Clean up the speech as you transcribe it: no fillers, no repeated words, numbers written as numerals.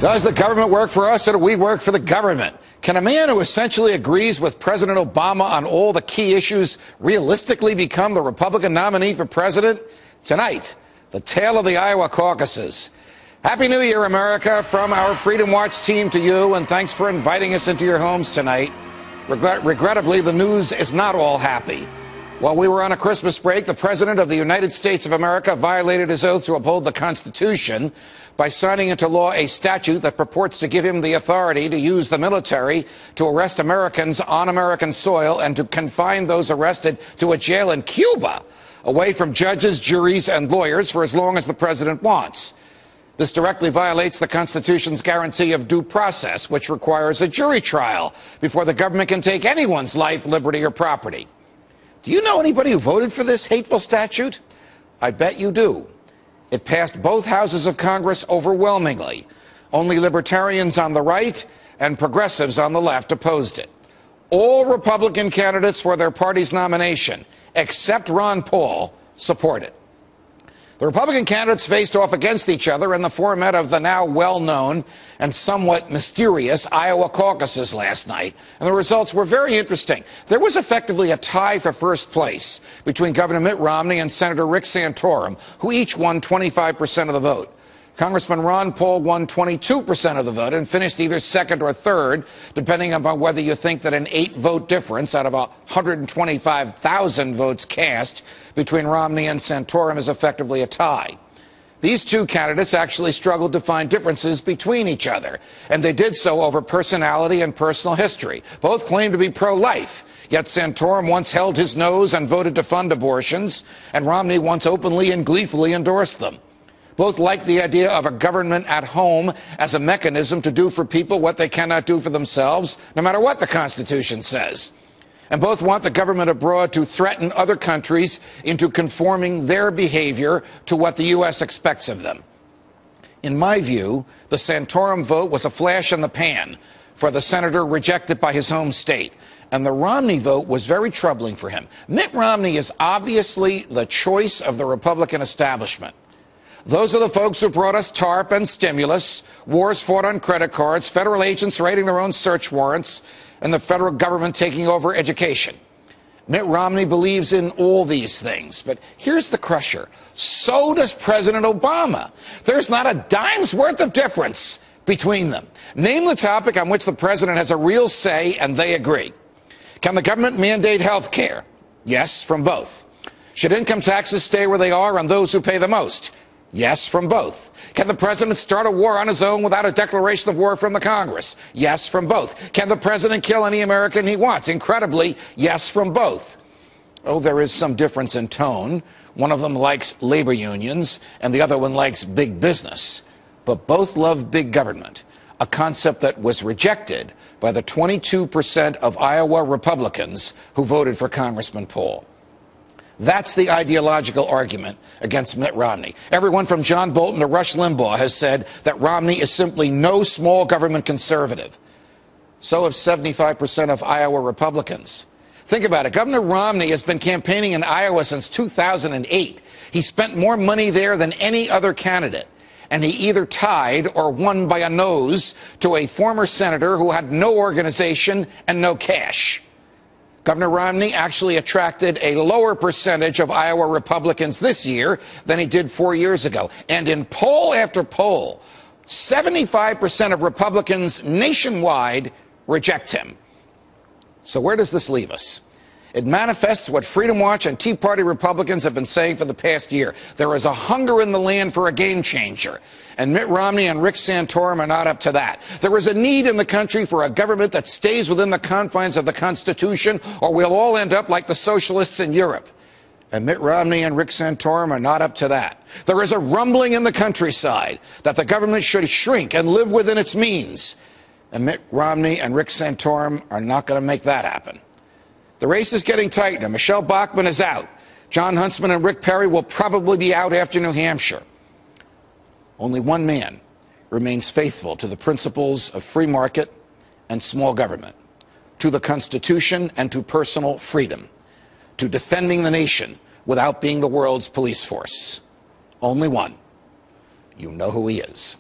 Does the government work for us, or do we work for the government? Can a man who essentially agrees with President Obama on all the key issues realistically become the Republican nominee for president? Tonight, the tale of the Iowa caucuses. Happy New Year, America, from our Freedom Watch team to you, and thanks for inviting us into your homes tonight. Regrettably, the news is not all happy. While we were on a Christmas break, the President of the United States of America violated his oath to uphold the Constitution by signing into law a statute that purports to give him the authority to use the military to arrest Americans on American soil and to confine those arrested to a jail in Cuba, away from judges, juries, and lawyers for as long as the President wants. This directly violates the Constitution's guarantee of due process, which requires a jury trial before the government can take anyone's life, liberty, or property. Do you know anybody who voted for this hateful statute? I bet you do. It passed both houses of Congress overwhelmingly. Only libertarians on the right and progressives on the left opposed it. All Republican candidates for their party's nomination, except Ron Paul, support it. The Republican candidates faced off against each other in the format of the now well-known and somewhat mysterious Iowa caucuses last night, and the results were very interesting. There was effectively a tie for first place between Governor Mitt Romney and Senator Rick Santorum, who each won 25% of the vote. Congressman Ron Paul won 22% of the vote and finished either second or third, depending upon whether you think that an 8-vote difference out of 125,000 votes cast between Romney and Santorum is effectively a tie. These two candidates actually struggled to find differences between each other, and they did so over personality and personal history. Both claim to be pro-life, yet Santorum once held his nose and voted to fund abortions, and Romney once openly and gleefully endorsed them. Both like the idea of a government at home as a mechanism to do for people what they cannot do for themselves, no matter what the Constitution says. And both want the government abroad to threaten other countries into conforming their behavior to what the U.S. expects of them. In my view, the Santorum vote was a flash in the pan for the senator rejected by his home state. And the Romney vote was very troubling for him. Mitt Romney is obviously the choice of the Republican establishment. Those are the folks who brought us TARP and stimulus, wars fought on credit cards, federal agents writing their own search warrants, and the federal government taking over education. Mitt Romney believes in all these things, but here's the crusher. So does President Obama. There's not a dime's worth of difference between them. Name the topic on which the president has a real say, and they agree. Can the government mandate health care? Yes, from both. Should income taxes stay where they are on those who pay the most? Yes, from both. Can the president start a war on his own without a declaration of war from the Congress? Yes, from both. Can the president kill any American he wants? Incredibly, yes, from both. Oh, there is some difference in tone. One of them likes labor unions, and the other one likes big business. But both love big government, a concept that was rejected by the 22% of Iowa Republicans who voted for Congressman Paul. That's the ideological argument against Mitt Romney. Everyone from John Bolton to Rush Limbaugh has said that Romney is simply no small government conservative. So have 75% of Iowa Republicans. Think about it. Governor Romney has been campaigning in Iowa since 2008. He spent more money there than any other candidate. And he either tied or won by a nose to a former senator who had no organization and no cash. Governor Romney actually attracted a lower percentage of Iowa Republicans this year than he did 4 years ago. And in poll after poll, 75% of Republicans nationwide reject him. So where does this leave us? It manifests what Freedom Watch and Tea Party Republicans have been saying for the past year. There is a hunger in the land for a game changer, and Mitt Romney and Rick Santorum are not up to that. There is a need in the country for a government that stays within the confines of the Constitution, or we'll all end up like the socialists in Europe. And Mitt Romney and Rick Santorum are not up to that. There is a rumbling in the countryside that the government should shrink and live within its means. And Mitt Romney and Rick Santorum are not going to make that happen. The race is getting tight now. Michelle Bachmann is out. Jon Huntsman and Rick Perry will probably be out after New Hampshire. Only one man remains faithful to the principles of free market and small government, to the Constitution and to personal freedom, to defending the nation without being the world's police force. Only one. You know who he is.